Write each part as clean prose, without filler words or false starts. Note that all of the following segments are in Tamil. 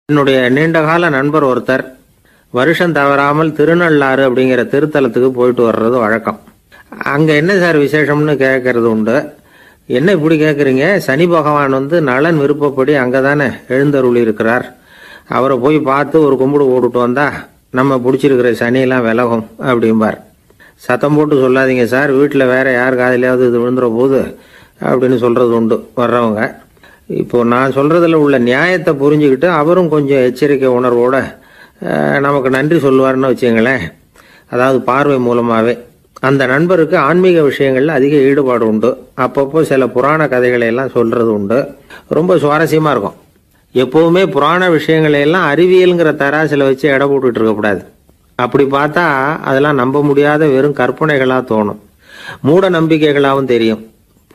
என்னுடைய நீண்டகால நண்பர் ஒருத்தர் வருஷம் தவறாமல் திருநள்ளாறு அப்படிங்கிற திருத்தலத்துக்கு போயிட்டு வர்றது வழக்கம். அங்கே என்ன சார் விசேஷம்னு கேட்கறது உண்டு. என்ன இப்படி கேட்குறீங்க? சனி பகவான் நலன் விருப்பப்படி அங்கே தானே எழுந்தருளி இருக்கிறார். அவரை போய் பார்த்து ஒரு கும்பிடு போட்டுட்டு வந்தா நம்ம பிடிச்சிருக்கிற சனியெல்லாம் விலகும் அப்படிம்பார். சத்தம் போட்டு சொல்லாதீங்க சார், வீட்டில் வேற யார் காதிலையாவது இது விழுந்துற போது அப்படின்னு சொல்கிறது உண்டு வர்றவங்க. இப்போ நான் சொல்றதுல உள்ள நியாயத்தை புரிஞ்சுக்கிட்டு அவரும் கொஞ்சம் எச்சரிக்கை உணர்வோட நமக்கு நன்றி சொல்லுவார்னு வச்சுங்களேன். அதாவது பார்வை மூலமாகவே அந்த நண்பருக்கு ஆன்மீக விஷயங்கள்ல அதிக ஈடுபாடு உண்டு. அப்பப்போ சில புராண கதைகளை எல்லாம் சொல்றது உண்டு. ரொம்ப சுவாரஸ்யமா இருக்கும். எப்பவுமே புராண விஷயங்களை எல்லாம் அறிவியலுங்கிற தராசில வச்சு எடை போட்டுட்டு இருக்கக்கூடாது. அப்படி பார்த்தா அதெல்லாம் நம்ப முடியாத வெறும் கற்பனைகளா தோணும், மூட நம்பிக்கைகளாகவும் தெரியும்.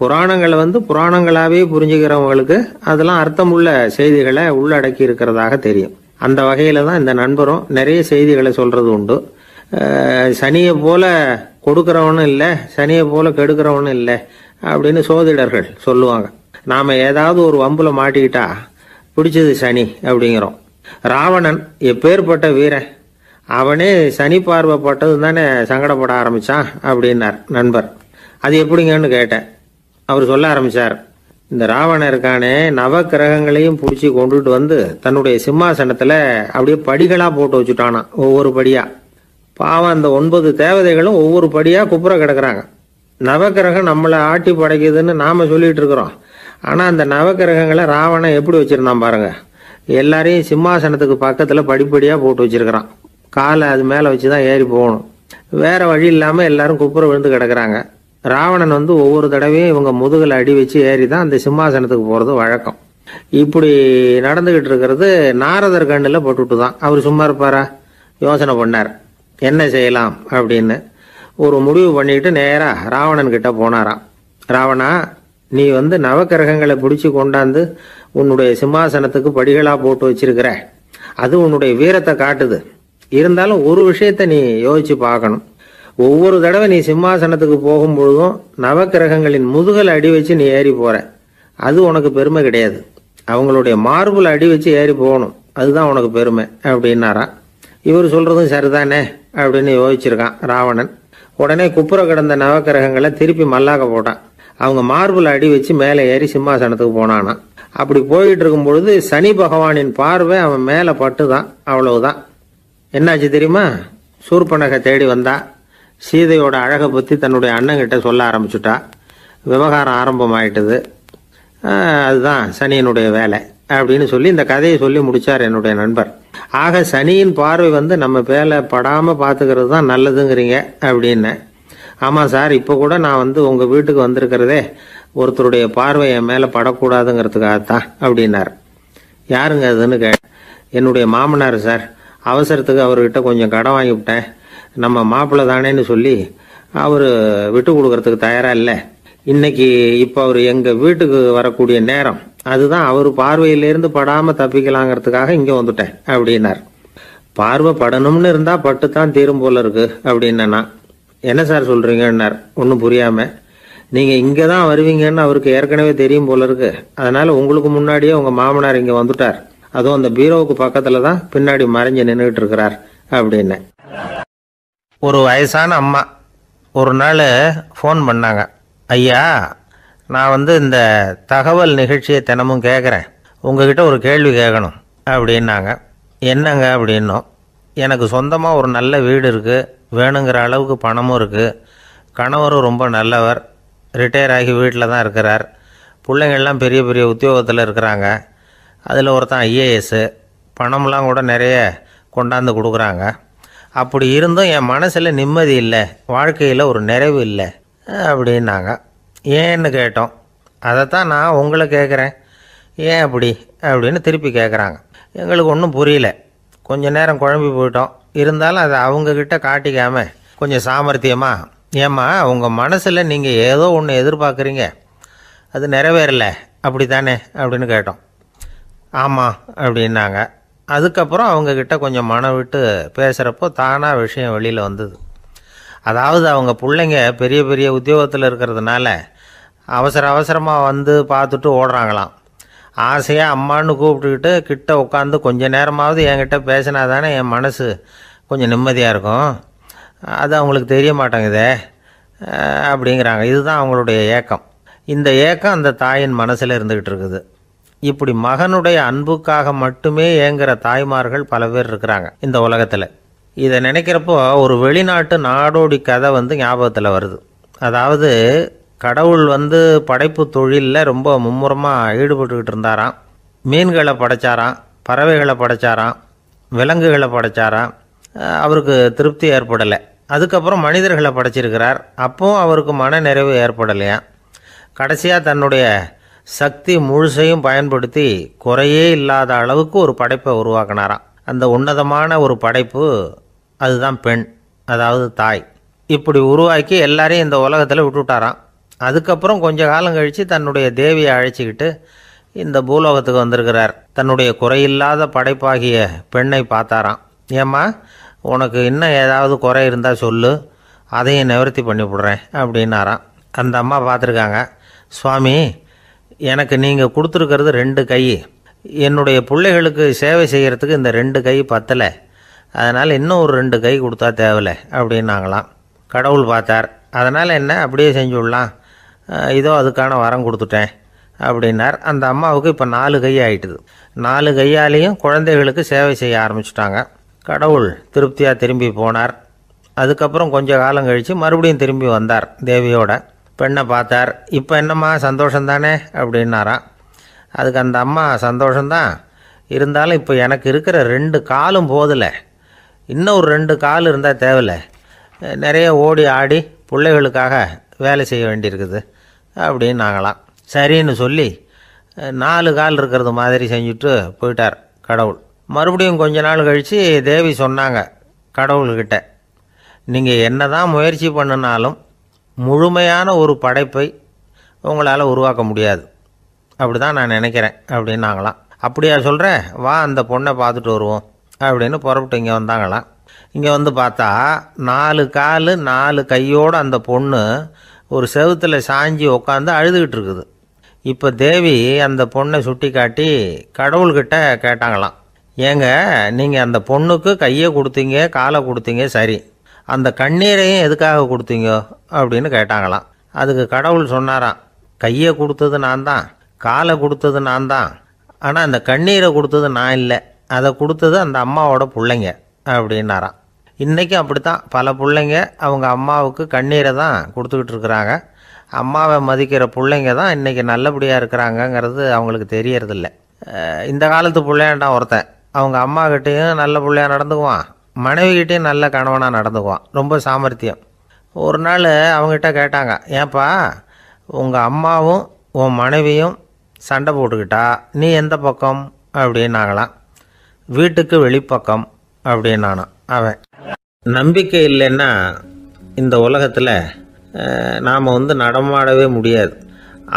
புராணங்களை புராணங்களாவே புரிஞ்சுக்கிறவங்களுக்கு அதெல்லாம் அர்த்தமுள்ள செய்திகளை உள்ளடக்கி இருக்கிறதாக தெரியும். அந்த வகையில தான் இந்த நண்பரும் நிறைய செய்திகளை சொல்றது உண்டு. சனியை போல கொடுக்கிறவனும் இல்லை, சனியை போல கெடுக்கிறவனும் இல்லை அப்படின்னு சோதிடர்கள் சொல்லுவாங்க. நாம ஏதாவது ஒரு வம்புல மாட்டிக்கிட்டா பிடிச்சது சனி அப்படிங்கிறோம். ராவணன் எப்பேற்பட்ட வீரன், அவனே சனி பார்வைப்பட்டது தானே சங்கடப்பட ஆரம்பிச்சான் அப்படின்னார் நண்பர். அது எப்படிங்கன்னு கேட்டேன். அவர் சொல்ல ஆரம்பிச்சார், இந்த ராவணன் இருக்கானே நவ கிரகங்களையும் பிடிச்சி கொண்டுட்டு தன்னுடைய சிம்மாசனத்துல அப்படியே படிகளா போட்டு வச்சுட்டானா, ஒவ்வொரு படியா. பாவம் அந்த 9 தேவதைகளும் ஒவ்வொரு படியா குப்புற கிடக்குறாங்க. நவக்கிரகம் நம்மளை ஆட்டி படைக்குதுன்னு நாம சொல்லிட்டு இருக்கிறோம். ஆனா அந்த நவக்கிரகங்களை ராவணன் எப்படி வச்சிருந்தான் பாருங்க. எல்லாரையும் சிம்மாசனத்துக்கு பக்கத்துல படிப்படியா போட்டு வச்சிருக்கிறான். காலை அது மேல வச்சுதான் ஏறி போகணும். வேற வழி இல்லாம எல்லாரும் குப்புற விழுந்து கிடக்குறாங்க. ராவணன் ஒவ்வொரு தடவையும் இவங்க முதுகில் அடி வச்சு ஏறி தான் அந்த சிம்மாசனத்துக்கு போறது வழக்கம். இப்படி நடந்துகிட்டு இருக்கிறது நாரதர் கண்ணில் பட்டுட்டு தான். அவர் சும்மா இருப்பாரா? யோசனை பண்ணார் என்ன செய்யலாம் அப்படின்னு. ஒரு முடிவு பண்ணிட்டு நேரா ராவணன் கிட்ட போனாராம். ராவணா, நீ நவக்கிரகங்களை பிடிச்சி கொண்டாந்து உன்னுடைய சிம்மாசனத்துக்கு படிகளா போட்டு வச்சிருக்கிற, அது உன்னுடைய வீரத்தை காட்டுது. இருந்தாலும் ஒரு விஷயத்த நீ யோசிச்சு பார்க்கணும். ஒவ்வொரு தடவை நீ சிம்மாசனத்துக்கு போகும்பொழுதும் நவக்கிரகங்களின் முதுகல் அடி வச்சு நீ ஏறி போற, அது உனக்கு பெருமை கிடையாது. அவங்களுடைய மார்புல அடி வச்சு ஏறி போகணும், அதுதான் உனக்கு பெருமை அப்படின்னாரா. இவர் சொல்றதும் சரிதானே அப்படின்னு யோசிச்சிருக்கான் ராவணன். உடனே குப்புற கிடந்த நவக்கிரகங்களை திருப்பி மல்லாக்க போட்டான். அவங்க மார்புல அடி வச்சு மேலே ஏறி சிம்மாசனத்துக்கு போனானா. அப்படி போயிட்டு இருக்கும் பொழுது சனி பகவானின் பார்வை அவன் மேல பட்டுதான். அவ்வளவுதான். என்னாச்சு தெரியுமா? சூர்பனகை தேடி வந்தா. சீதையோட அழகை பற்றி தன்னுடைய அண்ணங்கிட்ட சொல்ல ஆரம்பிச்சுட்டா. விவகாரம் ஆரம்பமாயிட்டது. அதுதான் சனியினுடைய வேலை அப்படின்னு சொல்லி இந்த கதையை சொல்லி முடிச்சார் என்னுடைய நண்பர். ஆக சனியின் பார்வை நம்ம பேல படாம பார்த்துக்கிறது தான் நல்லதுங்கிறீங்க அப்படின்னு. ஆமாம் சார், இப்போ கூட நான் உங்கள் வீட்டுக்கு வந்திருக்கிறதே ஒருத்தருடைய பார்வை என் மேலே படக்கூடாதுங்கிறதுக்காகத்தான் அப்படின்னார். யாருங்க அதுன்னு என்னுடைய மாமனார் சார். அவசரத்துக்கு அவர்கிட்ட கொஞ்சம் கடன் வாங்கி விட்டேன். நம்ம மாப்பிள்ளை தானேன்னு சொல்லி அவர் விட்டு கொடுக்கறதுக்கு தயாரா இல்லை. இன்னைக்கு இப்போ அவர் எங்கள் வீட்டுக்கு வரக்கூடிய நேரம், அதுதான் அவர் பார்வையிலேருந்து படாமல் தப்பிக்கலாங்கிறதுக்காக இங்கே வந்துட்டேன் அப்படின்னார். பார்வை படணும்னு இருந்தா பட்டுத்தான் தீரும் போல இருக்கு அப்படின்னா. என்ன சார் சொல்றீங்கன்னார் ஒன்றும் புரியாம. நீங்க இங்கே தான் வருவீங்கன்னு அவருக்கு ஏற்கனவே தெரியும் போல இருக்கு. அதனால உங்களுக்கு முன்னாடியே உங்க மாமனார் இங்கே வந்துட்டார். அதுவும் அந்த பீரோவுக்கு பக்கத்துல தான் பின்னாடி மறைஞ்சு நின்றுட்டு இருக்கிறார் அப்படின்னு. ஒரு வயசான அம்மா ஒரு நாள் ஃபோன் பண்ணாங்க. ஐயா, நான் இந்த தகவல் நிகழ்ச்சியை தினமும் கேட்குறேன், உங்ககிட்ட ஒரு கேள்வி கேட்கணும் அப்படின்னாங்க. என்னங்க அப்படின்னோம். எனக்கு சொந்தமாக ஒரு நல்ல வீடு இருக்குது, வேணுங்கிற அளவுக்கு பணமும் இருக்குது, கணவரும் ரொம்ப நல்லவர், ரிட்டையர் ஆகி வீட்டில் தான் இருக்கிறார், பிள்ளைங்கள்லாம் பெரிய பெரிய உத்தியோகத்தில் இருக்கிறாங்க, அதில் ஒருத்தன் ஐஏஎஸ்ஸு, பணம்லாம் கூட நிறைய கொண்டாந்து கொடுக்குறாங்க. அப்படி இருந்தும் என் மனசில் நிம்மதி இல்லை, வாழ்க்கையில் ஒரு நிறைவு இல்லை அப்படின்னாங்க. ஏன்னு கேட்டோம். அதைத்தான் நான் உங்களை கேட்குறேன், ஏன் அப்படி அப்படின்னு திருப்பி கேட்குறாங்க. எங்களுக்கு ஒன்றும் புரியல. கொஞ்ச நேரம் குழம்பி போயிட்டோம். இருந்தாலும் அதை அவங்கக்கிட்ட காட்டிக்காம கொஞ்சம் சாமர்த்தியமா, ஏம்மா உங்கள் மனசில் நீங்கள் ஏதோ ஒன்று எதிர்பார்க்குறீங்க, அது நிறைவேறல அப்படி தானே அப்படின்னு கேட்டோம். ஆமாம் அப்படின்னாங்க. அதுக்கப்புறம் அவங்கக்கிட்ட கொஞ்சம் மனம் விட்டு பேசுகிறப்போ தானாக விஷயம் வெளியில் வந்தது. அதாவது அவங்க பிள்ளைங்க பெரிய பெரிய உத்தியோகத்தில் இருக்கிறதுனால அவசரமாக பார்த்துட்டு ஓடுறாங்களாம். ஆசையாக அம்மான்னு கூப்பிட்டுக்கிட்டு கிட்ட உட்காந்து கொஞ்ச நேரமாவது என்கிட்ட பேசினா தானே என் மனசு கொஞ்சம் நிம்மதியாக இருக்கும். அது அவங்களுக்கு தெரிய மாட்டேங்குதே அப்படிங்கிறாங்க. இதுதான் அவங்களுடைய ஏக்கம். இந்த ஏக்கம் அந்த தாயின் மனசில் இருந்துக்கிட்டு இருக்குது. இப்படி மகனுடைய அன்புக்காக மட்டுமே ஏங்குற தாய்மார்கள் பல பேர் இருக்கிறாங்க இந்த உலகத்தில். இதை நினைக்கிறப்போ ஒரு வெளிநாட்டு நாடோடி கதை ஞாபகத்தில் வருது. அதாவது கடவுள் படைப்பு தொழிலில் ரொம்ப மும்முரமாக ஈடுபட்டுக்கிட்டு இருந்தாராம். மீன்களை படைச்சாராம், பறவைகளை படைச்சாராம், விலங்குகளை படைச்சாராம். அவருக்கு திருப்தி ஏற்படலை. அதுக்கப்புறம் மனிதர்களை படைச்சிருக்கிறார். அப்பவும் அவருக்கு மன நிறைவு ஏற்படலையாம். கடைசியாக தன்னுடைய சக்தி முழுசையும் பயன்படுத்தி குறையே இல்லாத அளவுக்கு ஒரு படைப்பை உருவாக்கினாராம். அந்த உன்னதமான ஒரு படைப்பு அதுதான் பெண், அதாவது தாய். இப்படி உருவாக்கி எல்லாரையும் இந்த உலகத்தில் விட்டுவிட்டாராம். அதுக்கப்புறம் கொஞ்ச காலம் கழித்து தன்னுடைய தேவியை அழைச்சிக்கிட்டு இந்த பூலோகத்துக்கு வந்திருக்கிறார். தன்னுடைய குறையில்லாத படைப்பாகிய பெண்ணை பார்த்தாராம். ஏம்மா, உனக்கு இன்னும் ஏதாவது குறை இருந்தால் சொல்லு, அதையும் நிவர்த்தி பண்ணிவிடுறேன் அப்படின்னாராம். அந்த அம்மா பார்த்துருக்காங்க. சுவாமி, எனக்கு நீங்கள் கொடுத்துருக்கிறது 2 கை. என்னுடைய பிள்ளைகளுக்கு சேவை செய்கிறதுக்கு இந்த 2 கை பத்தலை. அதனால் இன்னும் ஒரு 2 கை கொடுத்தா தேவலை அப்படின்னாங்களாம். கடவுள் பார்த்தார். அதனால் என்ன, அப்படியே செஞ்சு விடலாம், இதோ அதுக்கான வரம் கொடுத்துட்டேன் அப்படின்னார். அந்த அம்மாவுக்கு இப்போ 4 கை ஆகிட்டுது. 4 கையாலேயும் குழந்தைகளுக்கு சேவை செய்ய ஆரம்பிச்சிட்டாங்க. கடவுள் திருப்தியாக திரும்பி போனார். அதுக்கப்புறம் கொஞ்ச காலம் கழித்து மறுபடியும் திரும்பி வந்தார் தேவியோட. பெண்ணை பார்த்தார். இப்போ என்னம்மா சந்தோஷந்தானே அப்படின்னாராம். அதுக்கு அந்த அம்மா, சந்தோஷந்தான், இருந்தாலும் இப்போ எனக்கு இருக்கிற 2 காலும் போதில்லை, இன்னும் ஒரு 2 கால் இருந்தால் தேவையில்லை, நிறைய ஓடி ஆடி பிள்ளைகளுக்காக வேலை செய்ய வேண்டியிருக்குது அப்படின்னாங்களாம். சரின்னு சொல்லி 4 கால் இருக்கிறது மாதிரி செஞ்சுட்டு போயிட்டார் கடவுள். மறுபடியும் கொஞ்ச நாள் கழித்து தேவி சொன்னாங்க கடவுள்கிட்ட, நீங்கள் என்ன தான் முயற்சி பண்ணினாலும் முழுமையான ஒரு படைப்பை உங்களால் உருவாக்க முடியாது, அப்படி தான் நான் நினைக்கிறேன் அப்படின்னாங்களாம். அப்படியா சொல்கிறேன், வா அந்த பொண்ணை பார்த்துட்டு வருவோம் அப்படின்னு புறப்பட்டு இங்கே வந்தாங்களாம். இங்கே பார்த்தா 4 கால் 4 கையோடு அந்த பொண்ணு ஒரு செவுத்தில் சாஞ்சி உட்காந்து அழுதுகிட்டு இருக்குது. இப்போ தேவி அந்த பொண்ணை சுட்டி காட்டி கடவுள்கிட்ட கேட்டாங்களாம், ஏங்க நீங்கள் அந்த பொண்ணுக்கு கையை கொடுத்தீங்க, காலை கொடுத்தீங்க, சரி, அந்த கண்ணீரையும் எதுக்காக கொடுத்தீங்க அப்படின்னு கேட்டாங்களாம். அதுக்கு கடவுள் சொன்னாராம், கையை கொடுத்தது நான் தான், காலை கொடுத்தது நான் தான், ஆனால் அந்த கண்ணீரை கொடுத்தது நான் இல்லை, அதை கொடுத்தது அந்த அம்மாவோட பிள்ளைங்க அப்படின்னாராம். இன்றைக்கும் அப்படித்தான் பல பிள்ளைங்க அவங்க அம்மாவுக்கு கண்ணீரை தான் கொடுத்துக்கிட்டு இருக்கிறாங்க. அம்மாவை மதிக்கிற பிள்ளைங்க தான் இன்றைக்கி நல்லபடியாக இருக்கிறாங்கங்கிறது அவங்களுக்கு தெரியறதில்ல. இந்த காலத்து பிள்ளையாண்டான் ஒருத்தன் அவங்க அம்மாக்கிட்டேயும் நல்ல பிள்ளையாக நடந்துக்குவான், மனைவிக்கிட்டேயும் நல்ல கணவனாக நடந்துக்குவான், ரொம்ப சாமர்த்தியம். ஒரு நாள் அவங்ககிட்ட கேட்டாங்க, ஏன்பா உங்கள் அம்மாவும் உன் மனைவியும் சண்டை போட்டுக்கிட்டா நீ எந்த பக்கம் அப்படின்னாங்களாம். வீட்டுக்கு வெளிப்பக்கம் அப்படின்னானா அவன். நம்பிக்கை இல்லைன்னா இந்த உலகத்தில் நாம் நடமாடவே முடியாது.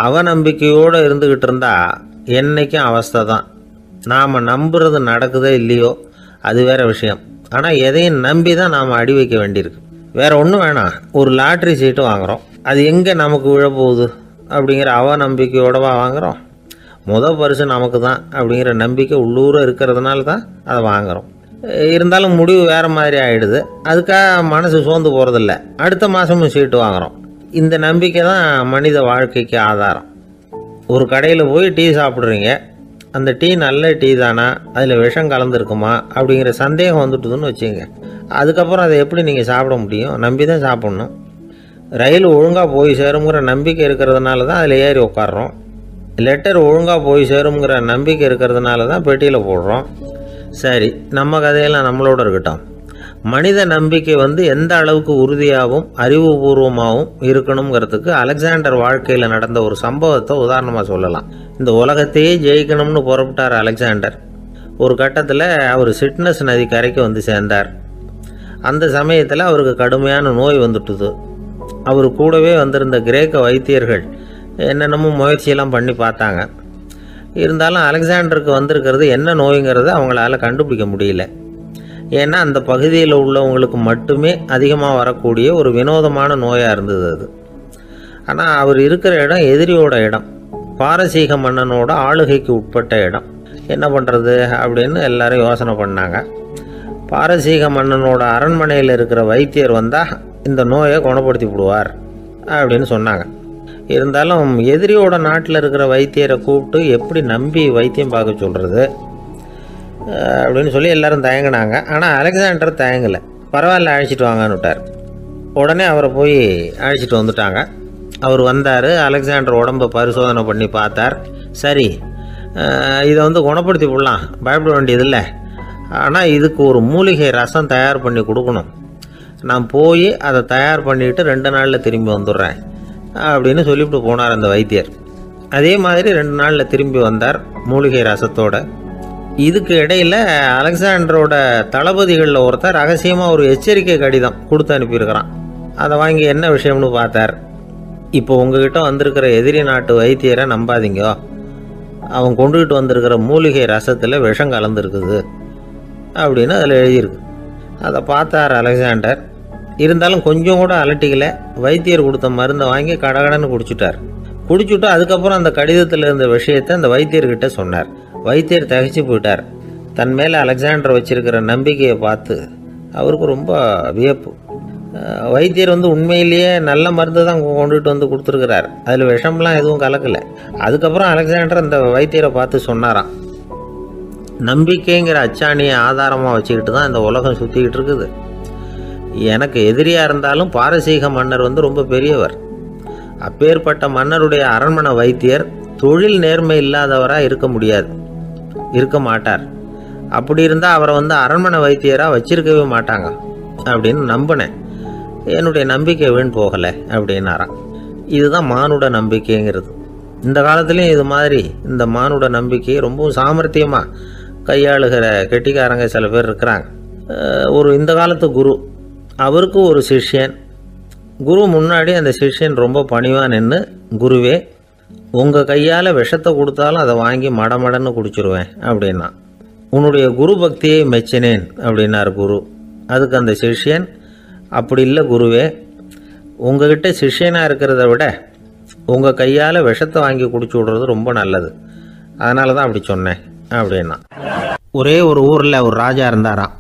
அவநம்பிக்கையோடு இருந்துக்கிட்டு இருந்தால் என்றைக்கும் அவஸ்தை தான். நாம் நம்புறது நடக்குதோ இல்லையோ அது வேறு விஷயம். ஆனால் எதையும் நம்பி தான் நாம் அடி வைக்க வேண்டியிருக்கு. வேறு ஒன்றும் வேணாம், ஒரு லாட்ரி சீட்டு வாங்குகிறோம், அது எங்கே நமக்கு விழப்போகுது அப்படிங்கிற அவநம்பிக்கையோடவா வாங்குகிறோம். பரிசு நமக்கு தான் அப்படிங்கிற நம்பிக்கை உள்ளூர இருக்கிறதுனால தான் அதை வாங்குகிறோம். இருந்தாலும் முடிவு வேறு மாதிரி ஆகிடுது. அதுக்காக மனசு சோர்ந்து போகிறதில்ல, அடுத்த மாதமும் சீட்டு வாங்குகிறோம். இந்த நம்பிக்கை தான் மனித வாழ்க்கைக்கு ஆதாரம். ஒரு கடையில் போய் டீ சாப்பிட்றீங்க, அந்த டீ நல்ல டீ தானா, அதில் விஷம் கலந்துருக்குமா அப்படிங்கிற சந்தேகம் வந்துட்டுதுன்னு வச்சுங்க. அதுக்கப்புறம் அதை எப்படி நீங்கள் சாப்பிட முடியும்? நம்பி தான் சாப்பிட்ணும். ரயில் ஒழுங்காக போய் சேருங்கிற நம்பிக்கை இருக்கிறதுனால தான் அதில் ஏறி உட்காடுறோம். லெட்டர் ஒழுங்காக போய் சேருங்கிற நம்பிக்கை இருக்கிறதுனால தான் பெட்டியில் போடுறோம். சரி, நம்ம கதையெல்லாம் நம்மளோட இருக்கட்டும். மனித நம்பிக்கை எந்த அளவுக்கு உறுதியாகவும் அறிவுபூர்வமாகவும் இருக்கணுங்கிறதுக்கு அலெக்சாண்டர் வாழ்க்கையில் நடந்த ஒரு சம்பவத்தை உதாரணமாக சொல்லலாம். இந்த உலகத்தையே ஜெயிக்கணும்னு புறப்பட்டார் அலெக்சாண்டர். ஒரு கட்டத்தில் அவர் சிட்னஸ் நதி கரைக்கு சேர்ந்தார். அந்த சமயத்தில் அவருக்கு கடுமையான நோய் வந்துட்டுது. அவர் கூடவே வந்திருந்த கிரேக்க வைத்தியர்கள் என்னென்னமோ முயற்சியெல்லாம் பண்ணி பார்த்தாங்க. இருந்தாலும் அலெக்சாண்டருக்கு வந்திருக்கிறது என்ன நோய்ங்கிறத அவங்களால கண்டுபிடிக்க முடியல. ஏன்னா அந்த பகுதியில் உள்ளவங்களுக்கு மட்டுமே அதிகமாக வரக்கூடிய ஒரு வினோதமான நோயாக இருந்தது அது. ஆனால் அவர் இருக்கிற இடம் எதிரியோட இடம். பாரசீக மன்னனோட ஆளுகைக்கு உட்பட்ட இடம். என்ன பண்ணுறது அப்படின்னு எல்லாரும் யோசனை பண்ணாங்க. பாரசீக மன்னனோட அரண்மனையில் இருக்கிற வைத்தியர் வந்தால் இந்த நோயை குணப்படுத்தி விடுவார் அப்படின்னு சொன்னாங்க. இருந்தாலும் எதிரியோட நாட்டில் இருக்கிற வைத்தியரை கூப்பிட்டு எப்படி நம்பி வைத்தியம் பார்க்க சொல்கிறது அப்படின்னு சொல்லி எல்லாரும் தயங்கினாங்க. ஆனால் அலெக்சாண்டர் தயங்கலை. பரவாயில்ல, அழைச்சிட்டு வாங்கன்னு விட்டார். உடனே அவரை போய் அழைச்சிட்டு வந்துட்டாங்க. அவர் வந்தார். அலெக்சாண்டர் உடம்பை பரிசோதனை பண்ணி பார்த்தார். சரி, இதை குணப்படுத்தி விடலாம், பயப்பட வேண்டியதில்லை. ஆனால் இதுக்கு ஒரு மூலிகை ரசம் தயார் பண்ணி கொடுக்கணும். நான் போய் அதை தயார் பண்ணிவிட்டு 2 நாளில் திரும்பி வந்துடுறேன் அப்படின்னு சொல்லிவிட்டு போனார் அந்த வைத்தியர். அதே மாதிரி 2 நாளில் திரும்பி வந்தார் மூலிகை ரசத்தோட. இதுக்கு இடையில் அலெக்சாண்டரோட தளபதிகளில் ஒருத்தர் ரகசியமாக ஒரு எச்சரிக்கை கடிதம் கொடுத்து அனுப்பியிருக்கிறான். அதை வாங்கி என்ன விஷயம்னு பார்த்தார். இப்போ உங்ககிட்ட வந்திருக்கிற எதிரி நாட்டு வைத்தியரை நம்பாதீங்க, அவன் கொண்டுகிட்டு வந்திருக்கிற மூலிகை ரசத்தில் விஷம் கலந்துருக்குது அப்படின்னு அதில் எழுதியிருக்கு. அதை பார்த்தார் அலெக்சாண்டர். இருந்தாலும் கொஞ்சம் கூட அலட்டிக்கல. வைத்தியர் கொடுத்த மருந்தை வாங்கி கடகடன்னு குடிச்சுட்டு அதுக்கப்புறம் அந்த கடிதத்தில் இருந்த விஷயத்தை அந்த வைத்தியர்கிட்ட சொன்னார். வைத்தியர் திகைச்சு போயிட்டார். தன் மேலே அலெக்சாண்டர் வச்சிருக்கிற நம்பிக்கையை பார்த்து அவருக்கு ரொம்ப வியப்பு. வைத்தியர் உண்மையிலேயே நல்ல மருந்து தான் கொண்டுகிட்டு கொடுத்துருக்கிறார், அதில் விஷம்லாம் எதுவும் கலக்கலை. அதுக்கப்புறம் அலெக்சாண்டர் அந்த வைத்தியரை பார்த்து சொன்னாராம், நம்பிக்கைங்கிற அச்சாணியை ஆதாரமாக வச்சுக்கிட்டு தான் இந்த உலகம் சுற்றிக்கிட்டு இருக்குது. எனக்கு எதிரியாக இருந்தாலும் பாரசீக மன்னர் ரொம்ப பெரியவர். அப்பேற்பட்ட மன்னருடைய அரண்மனை வைத்தியர் தொழில் நேர்மை இல்லாதவராக இருக்க மாட்டார். அப்படி இருந்தால் அவரை அரண்மனை வைத்தியராக வச்சிருக்கவே மாட்டாங்க அப்படின்னு நம்பினேன். என்னுடைய நம்பிக்கை வீண் போகலை அப்படின்னாராம். இதுதான் மானுட நம்பிக்கைங்கிறது. இந்த காலத்துலேயும் இது மாதிரி இந்த மானுட நம்பிக்கையை ரொம்பவும் சாமர்த்தியமாக கையாளுகிற கெட்டிக்காரங்க சில பேர் இருக்கிறாங்க. ஒரு இந்த காலத்து குரு, அவருக்கு ஒரு சிஷ்யன். குரு முன்னாடி அந்த சிஷ்யன் ரொம்ப பணிவாக நின்று, குருவே, உங்கள் கையால் விஷத்தை கொடுத்தாலும் அதை வாங்கி மடமடன்னு குடிச்சிருவேன் அப்படின்னா. உன்னுடைய குரு பக்தியை மெச்சினேன் அப்படின்னார் குரு. அதுக்கு அந்த சிஷ்யன், அப்படி இல்லை குருவே, உங்ககிட்ட சிஷ்யனாக இருக்கிறத விட உங்கள் கையால் விஷத்தை வாங்கி குடிச்சு விடுறது ரொம்ப நல்லது, அதனால தான் அப்படி சொன்னேன் அப்படின்னா. ஒரே ஒரு ஊரில் ஒரு ராஜா இருந்தாராம்.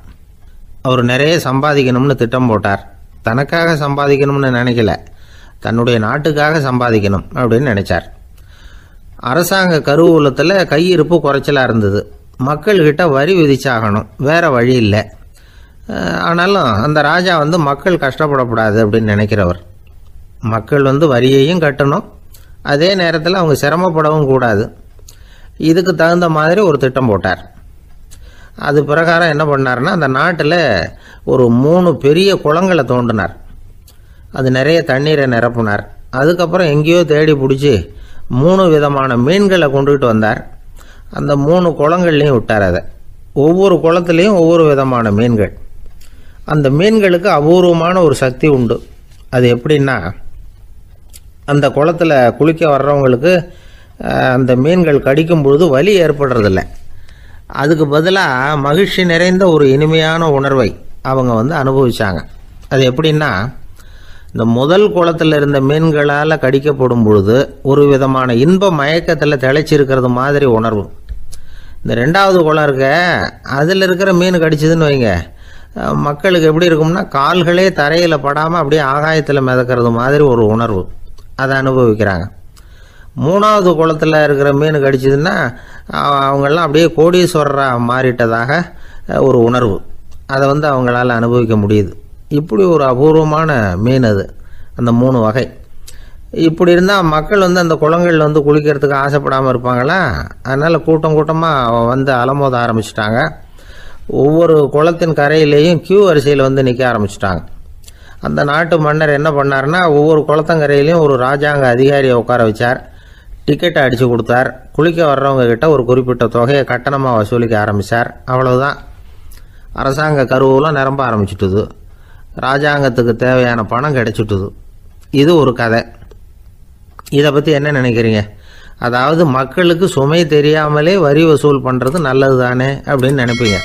அவர் நிறைய சம்பாதிக்கணும்னு திட்டம் போட்டார். தனக்காக சம்பாதிக்கணும்னு நினைக்கல, தன்னுடைய நாட்டுக்காக சம்பாதிக்கணும் அப்படின்னு நினைச்சார். அரசாங்க கருவூலத்தில் கையிருப்பு குறைச்சலாக இருந்தது. மக்கள்கிட்ட வரி விதிச்சாகணும், வேற வழி இல்லை. ஆனாலும் அந்த ராஜா மக்கள் கஷ்டப்படக்கூடாது அப்படின்னு நினைக்கிறவர். மக்கள் வரியையும் கட்டணும், அதே நேரத்தில் அவங்க சிரமப்படவும் கூடாது. இதுக்கு தகுந்த மாதிரி ஒரு திட்டம் போட்டார். அது பிரகாரம் என்ன பண்ணார்னா, அந்த நாட்டில் ஒரு 3 பெரிய குளங்களை தோண்டினார். அது நிறைய தண்ணீரை நிரப்புனார். அதுக்கப்புறம் எங்கேயோ தேடி பிடிச்சி 3 விதமான மீன்களை கொண்டுகிட்டு வந்தார். அந்த 3 குளங்கள்லையும் விட்டார். அதை ஒவ்வொரு குளத்துலேயும் ஒவ்வொரு விதமான மீன்கள். அந்த மீன்களுக்கு அபூர்வமான ஒரு சக்தி உண்டு. அது எப்படின்னா, அந்த குளத்தில் குளிக்க வர்றவங்களுக்கு அந்த மீன்கள் கடிக்கும் பொழுது வலி ஏற்படுறதில்ல. அதுக்கு பதிலாக மகிழ்ச்சி நிறைந்த ஒரு இனிமையான உணர்வை அவங்க அனுபவிச்சாங்க. அது எப்படின்னா, இந்த முதல் குளத்தில் இருந்த மீன்களால் கடிக்கப்படும் பொழுது ஒரு விதமான இன்ப மயக்கத்தில் திளைச்சிருக்கிறது மாதிரி உணர்வு. இந்த 2வது குளம் இருக்க, அதில் இருக்கிற மீன் கடிச்சதுன்னு வைங்க, மக்களுக்கு எப்படி இருக்கும்னா, கால்களே தரையில் படாமல் அப்படியே ஆகாயத்தில் மிதக்கிறது மாதிரி ஒரு உணர்வு. அதை அனுபவிக்கிறாங்க. 3வது குளத்தில் இருக்கிற மீன் கடிச்சதுன்னா அவங்கெல்லாம் அப்படியே கோடீஸ்வரராக மாறிட்டதாக ஒரு உணர்வு. அதை அவங்களால அனுபவிக்க முடியுது. இப்படி ஒரு அபூர்வமான மீன் அது, அந்த 3 வகை. இப்படி இருந்தால் மக்கள் அந்த குளங்களில் குளிக்கிறதுக்கு ஆசைப்படாமல் இருப்பாங்களா? அதனால் கூட்டம் கூட்டமாக அலமோத ஆரம்பிச்சிட்டாங்க. ஒவ்வொரு குளத்தின் கரையிலேயும் கியூ வரிசையில் நிற்க ஆரம்பிச்சிட்டாங்க. அந்த நாட்டு மன்னர் என்ன பண்ணார்னா, ஒவ்வொரு குளத்தங்கரையிலையும் ஒரு ராஜாங்க அதிகாரியை உட்கார வச்சார். டிக்கெட்டை அடித்து கொடுத்தார். குளிக்க வர்றவங்க கிட்ட ஒரு குறிப்பிட்ட தொகையை கட்டணமாக வசூலிக்க ஆரம்பித்தார். அவ்வளவுதான். அரசாங்க கருவூலம் நிரம்ப ஆரம்பிச்சுட்டுது. ராஜாங்கத்துக்கு தேவையான பணம் கிடைச்சிட்டுது. இது ஒரு கதை. இதை பற்றி என்ன நினைக்கிறீங்க? அதாவது மக்களுக்கு சுமை தெரியாமலே வரி வசூல் பண்ணுறது நல்லது தானே அப்படின்னு நினைப்பீங்க.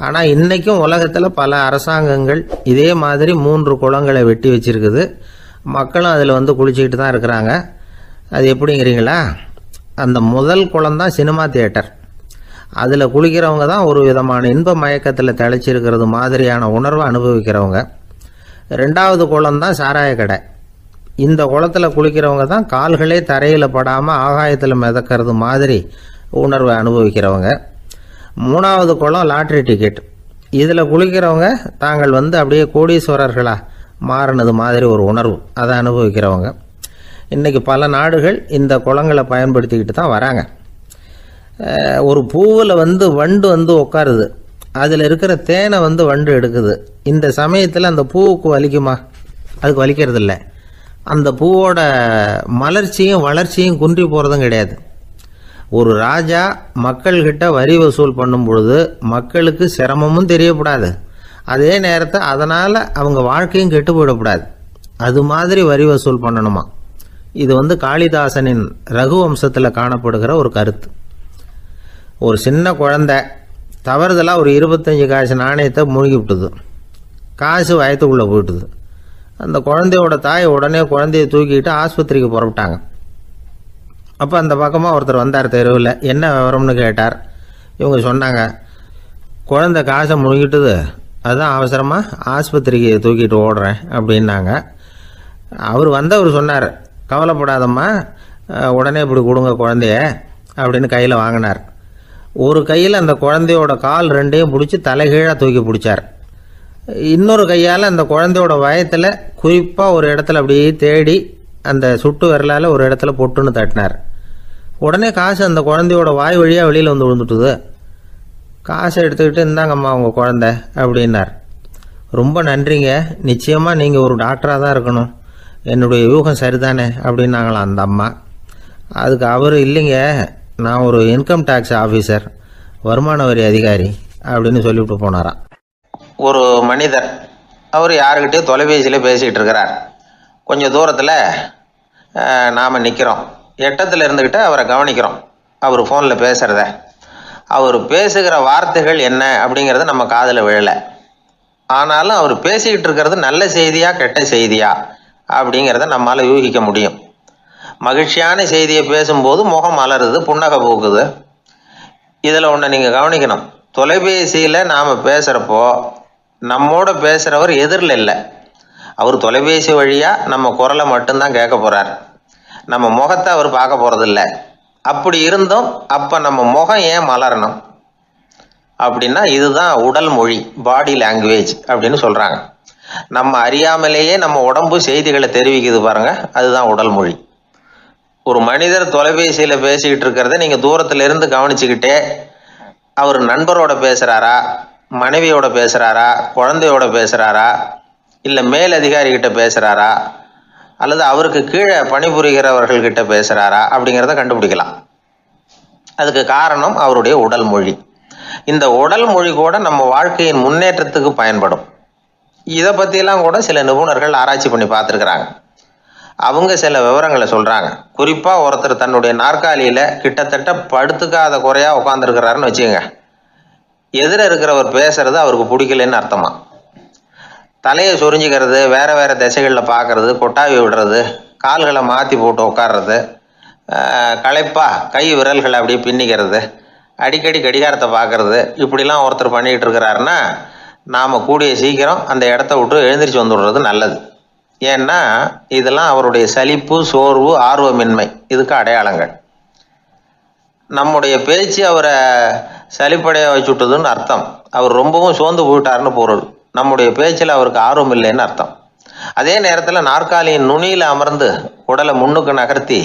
ஆனால் இன்றைக்கும் உலகத்தில் பல அரசாங்கங்கள் இதே மாதிரி 3 குளங்களை வெட்டி வச்சிருக்குது. மக்களும் அதில் குளிச்சுக்கிட்டு தான் இருக்கிறாங்க. அது எப்படிங்கிறீங்களா? அந்த முதல் குளம் தான் சினிமா தியேட்டர். அதில் குளிக்கிறவங்க தான் ஒரு விதமான இன்ப மயக்கத்தில் திளைச்சிருக்கிறது மாதிரியான உணர்வை அனுபவிக்கிறவங்க. ரெண்டாவது குளம் தான் சாராய கடை. இந்த குளத்தில் குளிக்கிறவங்க தான் கால்களே தரையில் படாமல் ஆகாயத்தில் மிதக்கிறது மாதிரி உணர்வை அனுபவிக்கிறவங்க. மூணாவது குளம் லாட்ரி டிக்கெட். இதில் குளிக்கிறவங்க தாங்கள் அப்படியே கோடீஸ்வரர்களாக மாறினது மாதிரி ஒரு உணர்வு, அதை அனுபவிக்கிறவங்க. இன்றைக்கி பல நாடுகள் இந்த குளங்களை பயன்படுத்திக்கிட்டு தான் வராங்க. ஒரு பூவில் வண்டு உட்காருது, அதில் இருக்கிற தேனை வண்டு எடுக்குது. இந்த சமயத்தில் அந்த பூவுக்கு வலிக்குமா? அதுக்கு வலிக்கிறது இல்லை. அந்த பூவோட மலர்ச்சியும் வளர்ச்சியும் குன்றி போகிறதும் கிடையாது. ஒரு ராஜா மக்கள்கிட்ட வரி வசூல் பண்ணும் பொழுது மக்களுக்கு சிரமமும் தெரியக்கூடாது, அதே நேரத்தை அதனால் அவங்க வாழ்க்கையும் கெட்டு போயிடக்கூடாது. அது மாதிரி வரி வசூல் பண்ணணுமா. இது காளிதாசனின் ரகுவம்சத்தில் காணப்படுகிற ஒரு கருத்து. ஒரு சின்ன குழந்தை தவறுதலாக ஒரு 25 காசு நாணயத்தை மூழ்கி விட்டுது. காசு வயத்துக்குள்ளே போயிட்டுது. அந்த குழந்தையோட தாய் உடனே குழந்தைய தூக்கிட்டு ஆஸ்பத்திரிக்கு புறப்பட்டாங்க. அப்போ அந்த பக்கமாக ஒருத்தர் வந்தார் தெருவில். என்ன விவரம்னு கேட்டார். இவங்க சொன்னாங்க, குழந்தை காசை முழுங்கிட்டுது, அதுதான் அவசரமாக ஆஸ்பத்திரிக்கு தூக்கிட்டு ஓடுறேன் அப்படின்னாங்க. அவர் சொன்னார், கவலைப்படாதம்மா, உடனே இப்படி கொடுங்க குழந்தைய அப்படின்னு கையில் வாங்கினார். ஒரு கையில் அந்த குழந்தையோட கால் ரெண்டையும் பிடிச்சி தலைகீழாக தூக்கி பிடிச்சார். இன்னொரு கையால் அந்த குழந்தையோட வயத்தில் குறிப்பாக ஒரு இடத்துல அப்படியே தேடி அந்த சுட்டு விரலால் ஒரு இடத்துல பொட்டுன்னு தட்டினார். உடனே காசு அந்த குழந்தையோட வாய் வழியாக வெளியில் விழுந்துட்டுது. காசை எடுத்துக்கிட்டு இந்தாங்கம்மா உங்கள் குழந்தை அப்படின்னார். ரொம்ப நன்றிங்க, நிச்சயமாக நீங்கள் ஒரு டாக்டராக தான் இருக்கணும், என்னுடைய யூகம் சரிதானே அப்படின்னாங்களாம் அந்த அம்மா. அதுக்கு அவர், இல்லைங்க, நான் ஒரு இன்கம் டேக்ஸ் ஆஃபீஸர், வருமான வரி அதிகாரி அப்படின்னு சொல்லிவிட்டு போனாராம். ஒரு மனிதர் அவர் யாருக்கிட்டே தொலைபேசியில் பேசிகிட்டு இருக்கிறார். கொஞ்சம் தூரத்தில் நாம் நிற்கிறோம். எட்டத்தில் இருந்துக்கிட்டு அவரை கவனிக்கிறோம். அவர் ஃபோனில் பேசுகிறத, அவர் பேசுகிற வார்த்தைகள் என்ன அப்படிங்கிறது நம்ம காதில் விழலை. ஆனாலும் அவர் பேசிக்கிட்டு இருக்கிறது நல்ல செய்தியா கெட்ட செய்தியா அப்படிங்கிறத நம்மளால் யூகிக்க முடியும். மகிழ்ச்சியான செய்தியை பேசும்போது முகம் மலருது, புன்னகை போக்குது. இதில் ஒன்று நீங்கள் கவனிக்கணும். தொலைபேசியில் நாம் பேசுகிறப்போ நம்மோட பேசுகிறவர் எதிரில் இல்லை. அவர் தொலைபேசி வழியாக நம்ம குரலை மட்டும்தான் கேட்க போகிறார், நம்ம முகத்தை அவர் பார்க்க போகிறதில்ல. அப்படி இருந்தும் அப்போ நம்ம முகம் ஏன் மலரணும் அப்படின்னா இதுதான் உடல் மொழி, பாடி லாங்குவேஜ் அப்படின்னு சொல்கிறாங்க. நம்ம அறியாமலேயே நம்ம உடம்பு செய்திகளை தெரிவிக்குது பாருங்க, அதுதான் உடல் மொழி. ஒரு மனிதர் தொலைபேசியில் பேசிக்கிட்டு இருக்கிறத நீங்கள் தூரத்தில் இருந்து கவனிச்சுக்கிட்டே அவர் நண்பரோட பேசுகிறாரா, மனைவியோட பேசுகிறாரா, குழந்தையோட பேசுகிறாரா, இல்லை மேல் அதிகாரிகிட்ட பேசுகிறாரா, அல்லது அவருக்கு கீழே பணிபுரிகிறவர்கள்கிட்ட பேசுகிறாரா அப்படிங்கிறத கண்டுபிடிக்கலாம். அதுக்கு காரணம் அவருடைய உடல் மொழி. இந்த உடல் மொழி கூட நம்ம வாழ்க்கையின் முன்னேற்றத்துக்கு பயன்படும். இதை பற்றியெல்லாம் கூட சில நிபுணர்கள் ஆராய்ச்சி பண்ணி பார்த்துருக்குறாங்க. அவங்க சில விவரங்களை சொல்கிறாங்க. குறிப்பாக ஒருத்தர் தன்னுடைய நாற்காலியில் கிட்டத்தட்ட படுத்துக்காத குறையாக உட்காந்துருக்கிறாருன்னு வச்சுக்கோங்க. எதிர இருக்கிறவர் பேசுறது அவருக்கு பிடிக்கலன்னு அர்த்தமா. தலையை சொரிஞ்சிக்கிறது, வேறு வேறு திசைகளில் பார்க்கறது, கொட்டாவி விடுறது, கால்களை மாற்றி போட்டு உட்கார்றது, களைப்பாக கை விரல்களை அப்படியே பின்னிக்கிறது, அடிக்கடி கடிகாரத்தை பார்க்கறது, இப்படிலாம் ஒருத்தர் பண்ணிக்கிட்டு இருக்கிறாருன்னா நாம் கூடிய சீக்கிரம் அந்த இடத்த விட்டு எழுந்திரிச்சு வந்துடுறது நல்லது. ஏன்னா இதெல்லாம் அவருடைய சலிப்பு, சோர்வு, ஆர்வமின்மை, இதுக்கு அடையாளங்கள். நம்முடைய பேச்சு அவரை சலிப்படைய வச்சுட்டதுன்னு அர்த்தம். அவர் ரொம்பவும் சோர்ந்து போயிட்டாருன்னு பொருள். நம்முடைய பேச்சில் அவருக்கு ஆர்வம் இல்லைன்னு அர்த்தம். அதே நேரத்தில் நாற்காலியின் நுனியில் அமர்ந்து உடலை முன்னுக்கு நகர்த்தி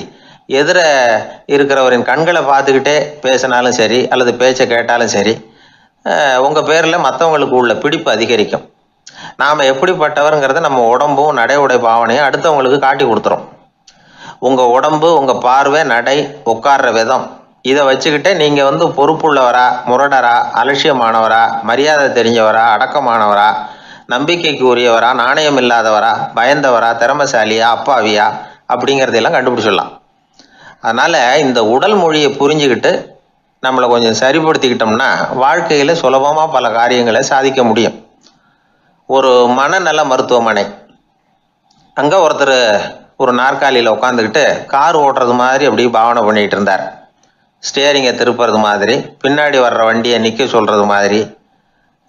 எதிர இருக்கிறவரின் கண்களை பார்த்துக்கிட்டே பேசினாலும் சரி, அல்லது பேச்சை கேட்டாலும் சரி, உங்கள் பேரில் மற்றவங்களுக்கு உள்ள பிடிப்பு அதிகரிக்கும். நாம் எப்படிப்பட்டவருங்கிறத நம்ம உடம்பும் நடை உடை பாவனையும் அடுத்தவங்களுக்கு காட்டி கொடுத்துரும். உங்கள் உடம்பு, உங்கள் பார்வை, நடை, உட்கார்ற விதம், இதை வச்சுக்கிட்டே நீங்கள் பொறுப்புள்ளவரா, முரடரா, அலட்சியமானவரா, மரியாதை தெரிஞ்சவரா, அடக்கமானவரா, நம்பிக்கைக்கு உரியவரா, நாணயம் இல்லாதவரா, பயந்தவரா, திறமைசாலியா, அப்பாவியா அப்படிங்கிறதையெல்லாம் கண்டுபிடிச்சிடலாம். அதனால் இந்த உடல் மொழியை புரிஞ்சுக்கிட்டு நம்மளை கொஞ்சம் சரிப்படுத்திக்கிட்டோம்னா வாழ்க்கையில் சுலபமாக பல காரியங்களை சாதிக்க முடியும். ஒரு மனநல மருத்துவமனை, அங்கே ஒருத்தர் ஒரு நாற்காலியில் உட்காந்துக்கிட்டு கார் ஓட்டுறது மாதிரி அப்படி பாவனை பண்ணிகிட்டு இருந்தார். ஸ்டியரிங்கை திருப்புறது மாதிரி, பின்னாடி வர்ற வண்டியை நிற்க சொல்கிறது மாதிரி,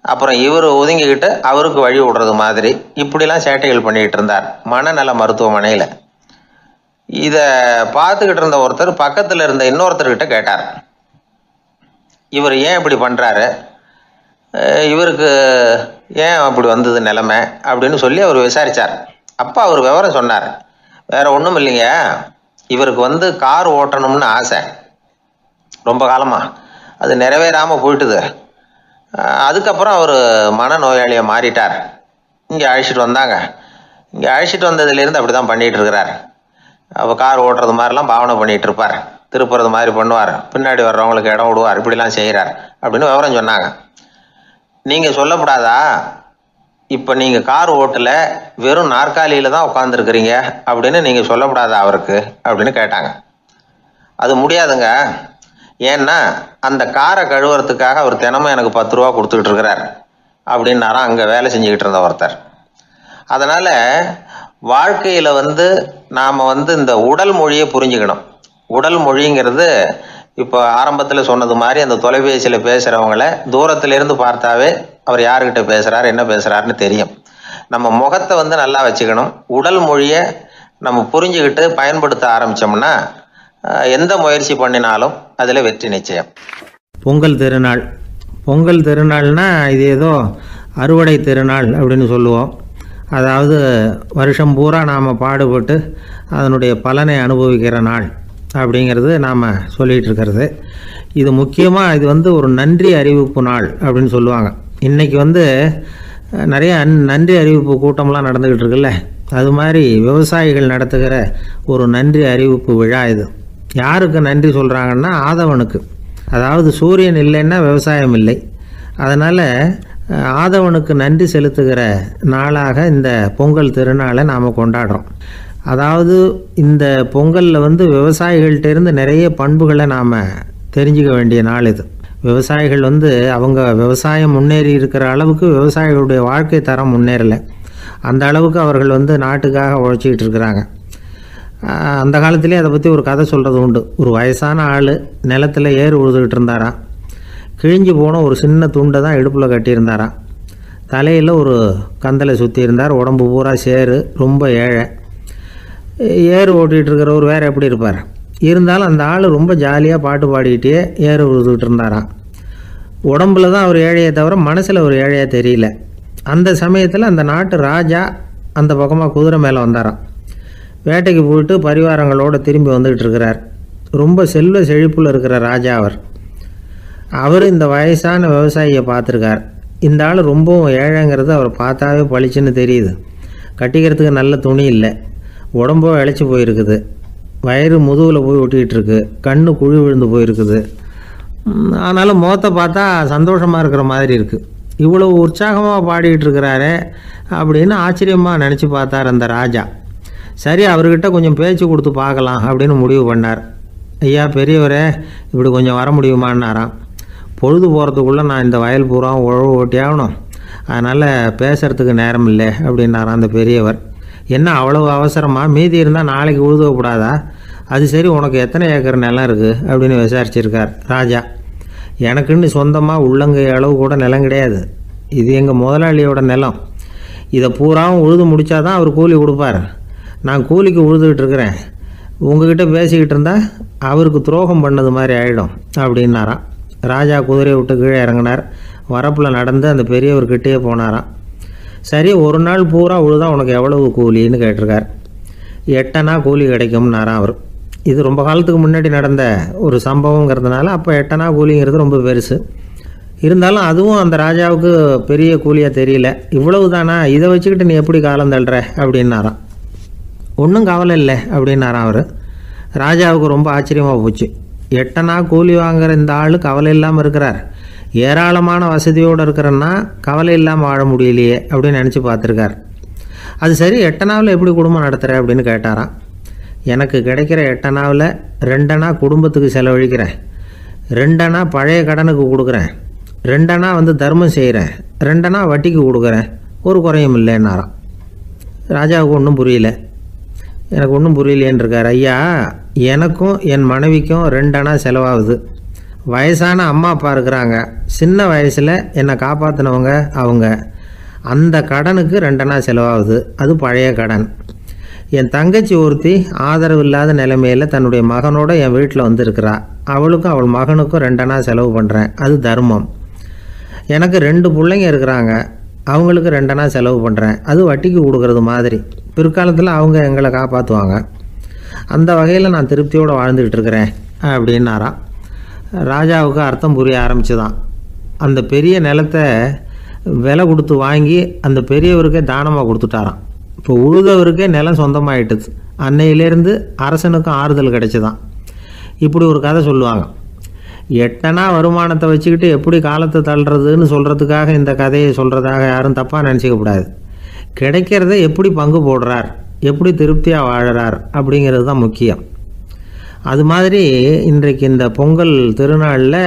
அப்புறம் இவர் ஒதுங்கிக்கிட்டு அவருக்கு வழி விடுறது மாதிரி, இப்படிலாம் சேட்டைகள் பண்ணிகிட்டு இருந்தார் மனநல மருத்துவமனையில். இதை பார்த்துக்கிட்டு இருந்த ஒருத்தர் பக்கத்தில் இருந்த இன்னொருத்தர்கிட்ட கேட்டார், இவர் ஏன் இப்படி பண்ணுறாரு, இவருக்கு ஏன் அப்படி வந்தது நிலைமை அப்படின்னு சொல்லி அவர் விசாரித்தார். அப்போ அவர் விவரம் சொன்னார். வேற ஒன்றும் இல்லைங்க, இவருக்கு கார் ஓட்டணும்னு ஆசை ரொம்ப காலமாக, அது நிறைவேறாமல் போயிட்டுது. அதுக்கப்புறம் அவர் மனநோயாளியாக மாறிட்டார். இங்கே அழைச்சிட்டு வந்தாங்க. இங்கே அழைச்சிட்டு வந்ததுலேருந்து அப்படி தான் பண்ணிகிட்டு இருக்கிறார். அப்போ கார் ஓட்டுறது மாதிரிலாம் பாவனை பண்ணிகிட்டு இருப்பார், திருப்புறது மாதிரி பண்ணுவார், பின்னாடி வர்றவங்களுக்கு இடம் விடுவார், இப்படிலாம் செய்கிறார் அப்படின்னு விவரம் சொன்னாங்க. நீங்கள் சொல்லப்படாதா, இப்போ நீங்கள் கார் ஓட்டல, வெறும் நாற்காலியில் தான் உட்காந்துருக்குறீங்க அப்படின்னு நீங்கள் சொல்லப்படாதா அவருக்கு அப்படின்னு கேட்டாங்க. அது முடியாதுங்க, ஏன்னா அந்த காரை கழுவுறதுக்காக அவர் தினமும் எனக்கு 10 ரூபா கொடுத்துக்கிட்டு இருக்கிறார் அப்படின்னாராம் அங்கே வேலை செஞ்சுக்கிட்டு இருந்த ஒருத்தர். அதனால் வாழ்க்கையில் நாம் இந்த உடல் மொழியை புரிஞ்சுக்கணும். உடல் மொழிங்கிறது இப்போ ஆரம்பத்தில் சொன்னது மாதிரி அந்த தொலைபேசியில் பேசுகிறவங்கள தூரத்திலிருந்து பார்த்தாவே அவர் யாருக்கிட்ட பேசுகிறார் என்ன பேசுகிறாருன்னு தெரியும். நம்ம முகத்தை நல்லா வச்சுக்கணும். உடல் மொழியை நம்ம புரிஞ்சுக்கிட்டு பயன்படுத்த ஆரம்பித்தோம்னா எந்த முயற்சி பண்ணினாலும் அதில் வெற்றி நிச்சயம். பொங்கல் திருநாள். பொங்கல் திருநாள்னா இது ஏதோ அறுவடை திருநாள் அப்படின்னு சொல்லுவோம். அதாவது வருஷம் பூரா நாம் பாடுபட்டு அதனுடைய பலனை அனுபவிக்கிற நாள் அப்படிங்கிறது நாம் சொல்லிகிட்டு இருக்கிறது. இது முக்கியமாக இது ஒரு நன்றி அறிவிப்பு நாள் அப்படின்னு சொல்லுவாங்க. இன்றைக்கி நிறைய நன்றி அறிவிப்பு கூட்டம்லாம் நடந்துக்கிட்டு இருக்குல்ல, அது மாதிரி விவசாயிகள் நடத்துகிற ஒரு நன்றி அறிவிப்பு விழா இது. யாருக்கு நன்றி சொல்கிறாங்கன்னா ஆதவனுக்கு. அதாவது சூரியன் இல்லைன்னா விவசாயம் இல்லை. அதனால் ஆதவனுக்கு நன்றி செலுத்துகிற நாளாக இந்த பொங்கல் திருநாளை நாம் கொண்டாடுறோம். அதாவது இந்த பொங்கலில் விவசாயிகள்கிட்டேருந்து நிறைய பண்புகளை நாம் தெரிஞ்சுக்க வேண்டிய நாள் இது. விவசாயிகள் அவங்க விவசாயம் முன்னேறி இருக்கிற அளவுக்கு விவசாயிகளுடைய வாழ்க்கை தரம் முன்னேறலை. அந்த அளவுக்கு அவர்கள் நாட்டுக்காக உழைச்சிக்கிட்டு இருக்கிறாங்க. அந்த காலத்திலே அதை பற்றி ஒரு கதை சொல்கிறது உண்டு. ஒரு வயசான ஆள் நிலத்தில் ஏறு உழுதுகிட்டு இருந்தாராம். கிழிஞ்சு போன ஒரு சின்ன துண்டை தான் இடுப்பில் கட்டியிருந்தாராம். தலையில் ஒரு கந்தலை சுற்றி இருந்தார். உடம்பு பூரா சேரு, ரொம்ப ஏழை. ஏறு ஓட்டிகிட்டு இருக்கிறவர் வேறு எப்படி இருப்பார்? இருந்தாலும் அந்த ஆள் ரொம்ப ஜாலியாக பாட்டு பாடிக்கிட்டே ஏறு உழுதுகிட்டு இருந்தாராம். உடம்புல தான் அவர் ஏழையை தவிர மனசில் ஒரு ஏழையாக தெரியல. அந்த சமயத்தில் அந்த நாட்டு ராஜா அந்த பக்கமாக குதிரை மேலே வந்தாராம். வேட்டைக்கு போயிட்டு பரிவாரங்களோடு திரும்பி வந்துக்கிட்டு இருக்கிறார். ரொம்ப செல்வ செழிப்பில் இருக்கிற ராஜா அவர் இந்த வயசான விவசாயியை பார்த்துருக்கார். இந்த ஆள் ரொம்பவும் ஏழைங்கிறது அவர் பார்த்தாவே பளிச்சுன்னு தெரியுது. கட்டிக்கிறதுக்கு நல்ல துணி இல்லை, உடம்போ இழைச்சி போயிருக்குது, வயிறு முதுகில் போய் ஒட்டிக்கிட்டு இருக்கு, கண்ணு குழி விழுந்து போயிருக்குது. ஆனாலும் முகத்தை பார்த்தா சந்தோஷமாக இருக்கிற மாதிரி இருக்குது. இவ்வளோ உற்சாகமாக பாடிக்கிட்டு இருக்கிறாரே அப்படின்னு ஆச்சரியமாக நினச்சி பார்த்தார் அந்த ராஜா. சரி, அவர்கிட்ட கொஞ்சம் பேச்சு கொடுத்து பார்க்கலாம் அப்படின்னு முடிவு பண்ணார். ஐயா பெரியவரே, இப்படி கொஞ்சம் வர முடியுமான்னாராம். பொழுது போகிறதுக்குள்ளே நான் இந்த வயல் பூரா உழவு ஓட்டி ஆகணும், அதனால் பேசுகிறதுக்கு நேரம் இல்லை அப்படின்னாராம் அந்த பெரியவர். என்ன அவ்வளவு அவசரமாக? மீதி இருந்தால் நாளைக்கு உழுதக்கூடாதா? அது சரி, உனக்கு எத்தனை ஏக்கர் நிலம் இருக்குது அப்படின்னு விசாரிச்சிருக்கார் ராஜா. எனக்குன்னு சொந்தமாக உள்ளங்கை அளவு கூட நிலம் கிடையாது. இது எங்கள் முதலாளியோட நிலம். இதை பூராவும் உழுது முடித்தா தான் அவர் கூலி கொடுப்பார். நான் கூலிக்கு உழுதுகிட்டு இருக்கிறேன். உங்ககிட்ட பேசிக்கிட்டு இருந்தால் அவருக்கு துரோகம் பண்ணது மாதிரி ஆகிடும் அப்படின்னாராம். ராஜா குதிரையை விட்டு கீழே இறங்கினார். வரப்பில் நடந்து அந்த பெரியவர்கிட்டே போனாராம். சரி, ஒரு நாள் பூரா உழுதா உனக்கு எவ்வளவு கூலின்னு கேட்டிருக்கார். 8 அணா கூலி கிடைக்கும்னாராம் அவர். இது ரொம்ப காலத்துக்கு முன்னாடி நடந்த ஒரு சம்பவங்கிறதுனால அப்போ 8 அணா கூலிங்கிறது ரொம்ப பெருசு. இருந்தாலும் அதுவும் அந்த ராஜாவுக்கு பெரிய கூலியாக தெரியல. இவ்வளவு தானா, இதை வச்சுக்கிட்டு நீ எப்படி காலம் தள்ளுற அப்படின்னாராம். ஒன்றும் கவலை இல்லை அப்படின்னாராம் அவர். ராஜாவுக்கு ரொம்ப ஆச்சரியமாக போச்சு. 8 அணா கூலி வாங்குகிற இந்த ஆள் கவலை இல்லாமல் இருக்கிறார், ஏராளமான வசதியோடு இருக்கிறன்னா கவலை இல்லாமல் வாழ முடியலையே அப்படின்னு நினச்சி பார்த்துருக்கார். அது சரி, 8 அணாவில் எப்படி குடும்பம் நடத்துகிற அப்படின்னு கேட்டாராம். எனக்கு கிடைக்கிற 8 அணாவில் 2 அணா குடும்பத்துக்கு செலவழிக்கிறேன், 2 அணா பழைய கடனுக்கு கொடுக்குறேன், 2 அணா தர்மம் செய்கிறேன், 2 அணா வட்டிக்கு கொடுக்குறேன், ஒரு குறையும் இல்லைன்னாராம். ராஜாவுக்கு ஒன்றும் புரியல. எனக்கு ஒன்றும் புரியலேன்னு இருக்கார். ஐயா, எனக்கும் என் மனைவிக்கும் 2 அணா செலவாகுது. வயசான அம்மா அப்பா இருக்கிறாங்க. சின்ன வயசில் என்னை காப்பாற்றினவங்க அவங்க. அந்த கடனுக்கு 2 அணா செலவாகுது. அது பழைய கடன். என் தங்கச்சி ஒருத்தி ஆதரவு இல்லாத நிலைமையில் தன்னுடைய மகனோட என் வீட்டில் வந்துருக்கிறா. அவளுக்கும் அவள் மகனுக்கும் 2 அணா செலவு பண்ணுறேன். அது தர்மம். எனக்கு 2 பிள்ளைங்க இருக்கிறாங்க. அவங்களுக்கு 2 அணா செலவு பண்ணுறேன். அது வட்டிக்கு கொடுக்கறது மாதிரி. பிற்காலத்தில் அவங்க எங்களை காப்பாற்றுவாங்க. அந்த வகையில் நான் திருப்தியோடு வாழ்ந்துக்கிட்டு இருக்கிறேன் அப்படின்னாராம். ராஜாவுக்கு அர்த்தம் புரிய ஆரம்பிச்சுதான். அந்த பெரிய நிலத்தை விலை கொடுத்து வாங்கி அந்த பெரியவருக்கே தானமாக கொடுத்துட்டாராம். இப்போ உழுதவருக்கே நிலம் சொந்தமாயிட்டுது. அன்னையிலேருந்து அரசனுக்கும் ஆறுதல் கிடைச்சிதான். இப்படி ஒரு கதை சொல்லுவாங்க. 8 அணா வருமானத்தை வச்சுக்கிட்டு எப்படி காலத்தை தள்ளுறதுன்னு சொல்கிறதுக்காக இந்த கதையை சொல்கிறதாக யாரும் தப்பாக நினச்சிக்கக்கூடாது. கிடைக்கிறத எப்படி பங்கு போடுறார், எப்படி திருப்தியாக வாழறார் அப்படிங்கிறது தான் முக்கியம். அது மாதிரி இன்றைக்கு இந்த பொங்கல் திருநாளில்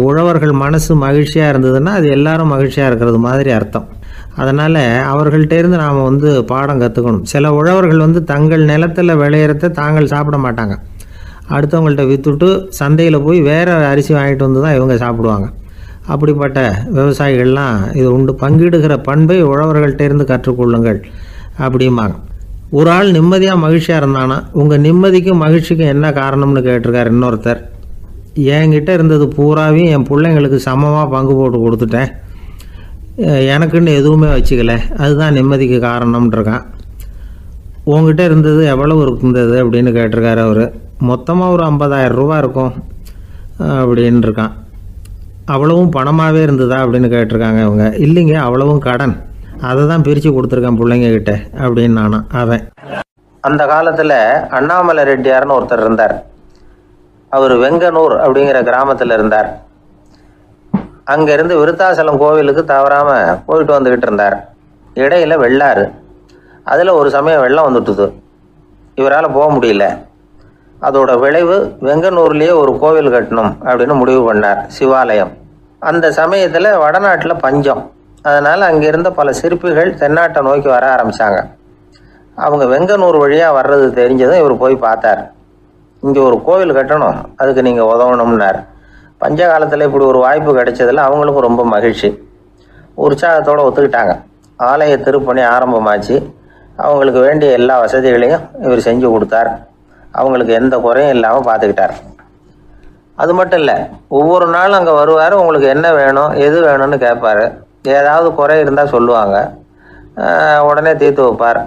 உழவர்கள் மனசு மகிழ்ச்சியாக இருந்ததுன்னா அது எல்லாரும் மகிழ்ச்சியாக இருக்கிறது மாதிரி அர்த்தம். அதனால் அவர்கள்ட்டேருந்து நாம் பாடம் கற்றுக்கணும். சில உழவர்கள் தங்கள் நிலத்தில் விளையிறத தாங்கள் சாப்பிட மாட்டாங்க. அடுத்தவங்கள்ட்ட விற்றுட்டு சந்தையில் போய் வேறு அரிசி வாங்கிட்டு வந்து தான் இவங்க சாப்பிடுவாங்க. அப்படிப்பட்ட விவசாயிகள்லாம் இது உண்டு. பங்கிடுகிற பண்பை உழவர்கள்ட்டேருந்து கற்றுக்கொள்ளுங்கள் அப்படிம்பாங்க. ஒரு ஆள் நிம்மதியாக மகிழ்ச்சியாக இருந்தானா உங்கள் நிம்மதிக்கும் மகிழ்ச்சிக்கும் என்ன காரணம்னு கேட்டிருக்கார் இன்னொருத்தர். என்கிட்ட இருந்தது பூராவையும் என் பிள்ளைங்களுக்கு சமமாக பங்கு போட்டு கொடுத்துட்டேன். எனக்குன்னு எதுவுமே வச்சுக்கல. அதுதான் நிம்மதிக்கு காரணம்ன்றிருக்கான். உங்ககிட்ட இருந்தது எவ்வளவு இருந்தது அப்படின்னு கேட்டிருக்காரு அவர். மொத்தமாக ஒரு 50,000 ரூபா இருக்கும் அப்படின்னு இருக்கான். அவ்வளவும் பணமாகவே இருந்ததா அப்படின்னு கேட்டிருக்காங்க இவங்க. இல்லைங்க, அவ்வளவும் கடன். அதை தான் பிரித்து கொடுத்துருக்கேன் பிள்ளைங்கக்கிட்ட அப்படின்னு நானும் அவன். அந்த காலத்தில் அண்ணாமலை ரெட்டியார்னு ஒருத்தர் இருந்தார். அவர் வெங்கனூர் அப்படிங்கிற கிராமத்தில் இருந்தார். அங்கேருந்து விருத்தாசலம் கோவிலுக்கு தவறாமல் போயிட்டு வந்துக்கிட்டு இருந்தார். இடையில வெள்ளாறு. அதில் ஒரு சமயம் வெள்ளம் வந்துட்டுது. இவரால் போக முடியல. அதோட விளைவு வெங்கனூர்லேயே ஒரு கோவில் கட்டணும் அப்படின்னு முடிவு பண்ணார், சிவாலயம். அந்த சமயத்தில் வடநாட்டில் பஞ்சம். அதனால் அங்கே இருந்த பல சிற்பிகள் தென்னாட்டை நோக்கி வர ஆரம்பித்தாங்க. அவங்க வெங்கனூர் வழியாக வர்றது தெரிஞ்சதும் இவர் போய் பார்த்தார். இங்கே ஒரு கோவில் கட்டணும், அதுக்கு நீங்கள் உதவணும்னார். பஞ்ச காலத்தில் இப்படி ஒரு வாய்ப்பு கிடைச்சதில் அவங்களுக்கும் ரொம்ப மகிழ்ச்சி. உற்சாகத்தோடு ஒத்துக்கிட்டாங்க. ஆலய திருப்பணி ஆரம்பமாச்சு. அவங்களுக்கு வேண்டிய எல்லா வசதிகளையும் இவர் செஞ்சு கொடுத்தார். அவங்களுக்கு எந்த குறையும் இல்லாமல் பார்த்துக்கிட்டார். அது மட்டும் இல்லை, ஒவ்வொரு நாளும் அங்கே வருவார். உங்களுக்கு என்ன வேணும், எது வேணும்னு கேட்பார். ஏதாவது குறை இருந்தால் சொல்லுவாங்க, உடனே தீர்த்து வைப்பார்.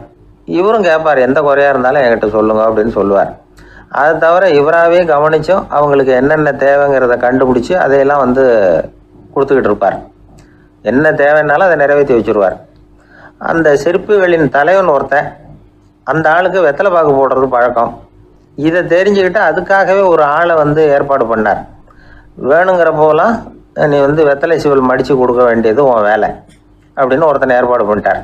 இவரும் கேட்பார், எந்த குறையாக இருந்தாலும் என்கிட்ட சொல்லுங்க அப்படின்னு சொல்லுவார். அதை தவிர இவராகவே கவனிச்சும் அவங்களுக்கு என்னென்ன தேவைங்கிறத கண்டுபிடிச்சி அதையெல்லாம் கொடுத்துக்கிட்டு இருப்பார். என்ன தேவைன்னாலும் அதை நிறைவேற்றி வச்சுருவார். அந்த சிற்பிகளின் தலைவன் ஒருத்தன், அந்த ஆளுக்கு வெத்தலை பாக்கு போடுறது பழக்கம். இதை தெரிஞ்சுக்கிட்டு அதுக்காகவே ஒரு ஆளை ஏற்பாடு பண்ணார். வேணுங்கிறப்போலாம் நீ வெத்தலை சிவல் மடித்து கொடுக்க வேண்டியது உன் வேலை அப்படின்னு ஒருத்தனை ஏற்பாடு பண்ணிட்டார்.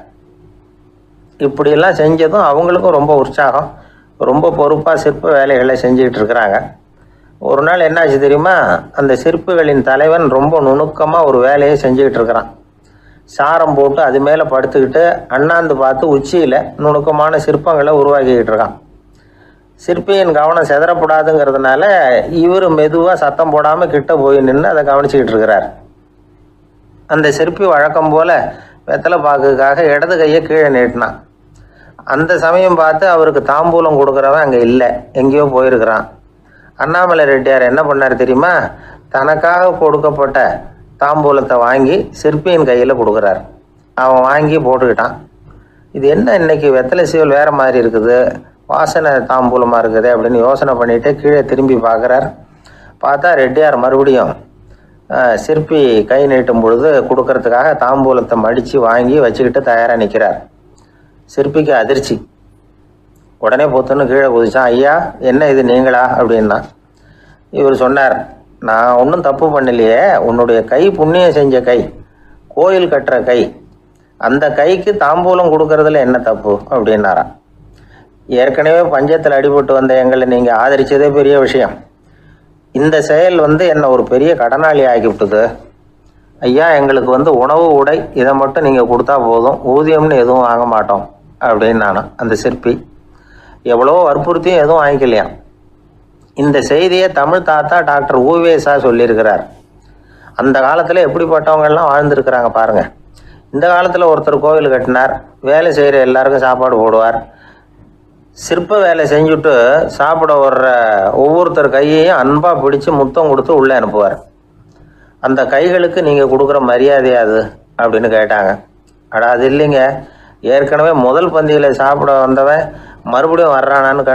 இப்படியெல்லாம் செஞ்சதும் அவங்களுக்கும் ரொம்ப உற்சாகம். ரொம்ப பொறுப்பாக சிற்ப வேலைகளை செஞ்சுக்கிட்டு இருக்கிறாங்க. ஒரு நாள் என்னாச்சு தெரியுமா? அந்த சிற்பிகளின் தலைவன் ரொம்ப நுணுக்கமாக ஒரு வேலையை செஞ்சுக்கிட்டு இருக்கிறான். சாரம் போட்டு அது மேலே படுத்துக்கிட்டு அண்ணாந்து பார்த்து உச்சியில் நுணுக்கமான சிற்பங்களை உருவாக்கிக்கிட்டு இருக்கான். சிற்பியின் கவனம் செதறப்படாதுங்கிறதுனால இவர் மெதுவாக சத்தம் போடாமல் கிட்ட போய் நின்று அதை கவனிச்சுக்கிட்டு இருக்கிறார். அந்த சிற்பி வழக்கம் போல் வெத்தலை பாக்குக்காக இடது கையை கீழே நீட்டினான். அந்த சமயம் பார்த்து அவருக்கு தாம்பூலம் கொடுக்குறவன் அங்கே இல்லை, எங்கேயோ போயிருக்கிறான். அண்ணாமலை ரெட்டியார் என்ன பண்ணார் தெரியுமா? தனக்காக கொடுக்கப்பட்ட தாம்பூலத்தை வாங்கி சிற்பியின் கையில் கொடுக்குறார். அவன் வாங்கி போட்டுக்கிட்டான். இது என்ன இன்னைக்கு வெத்தலை சீவல் வேறு மாதிரி இருக்குது, வாசனை தாம்பூலமாக இருக்குது அப்படின்னு யோசனை பண்ணிவிட்டு கீழே திரும்பி பார்க்குறார். பார்த்தா ரெட்டியார் மறுபடியும் சிற்பி கை நீட்டும் பொழுது கொடுக்கறதுக்காக தாம்பூலத்தை மடித்து வாங்கி வச்சுக்கிட்டு தயாராக நிற்கிறார். சிற்பிக்கு அதிர்ச்சி. உடனே பொத்துன்னு கீழே குதிச்சான். ஐயா, என்ன இது நீங்களா அப்படின்னா. இவர் சொன்னார், நான் ஒன்றும் தப்பு பண்ணலையே, உன்னுடைய கை புண்ணியம் செஞ்ச கை, கோயில் கட்டுற கை, அந்த கைக்கு தாம்பூலம் கொடுக்கறதுல என்ன தப்பு அப்படின்னாராம். ஏற்கனவே பஞ்சத்தில் அடிபட்டு வந்த எங்களை நீங்கள் ஆதரித்ததே பெரிய விஷயம். இந்த செயல் என்னை ஒரு பெரிய கடனாளி ஆகிவிட்டது. ஐயா, எங்களுக்கு உணவு உடை இதை மட்டும் நீங்கள் கொடுத்தா போதும், ஊதியம்னு எதுவும் வாங்க மாட்டோம் அப்படின்னு நானும். அந்த சிற்பி எவ்வளோ வற்புறுத்தியும் எதுவும் வாங்கிக்கலையாம். இந்த செய்தியை தமிழ் தாத்தா டாக்டர் ஊவேசா சொல்லியிருக்கிறார். அந்த காலத்தில் எப்படிப்பட்டவங்கெல்லாம் வாழ்ந்துருக்கிறாங்க பாருங்கள். இந்த காலத்தில் ஒருத்தர் கோவில் கட்டினார், வேலை செய்கிற எல்லாருக்கும் சாப்பாடு போடுவார், சிற்ப வேலை செஞ்சுட்டு சாப்பிட வர்ற ஒவ்வொருத்தர் கையையும் அன்பாக பிடிச்சி முத்தம் கொடுத்து உள்ளே அனுப்புவார். அந்த கைகளுக்கு நீங்கள் கொடுக்குற மரியாதையாது அப்படின்னு கேட்டாங்க. அது இல்லைங்க, ஏற்கனவே முதல் பந்தியில் சாப்பிட வந்தவன் மறுபடியும் வர்றானான்னு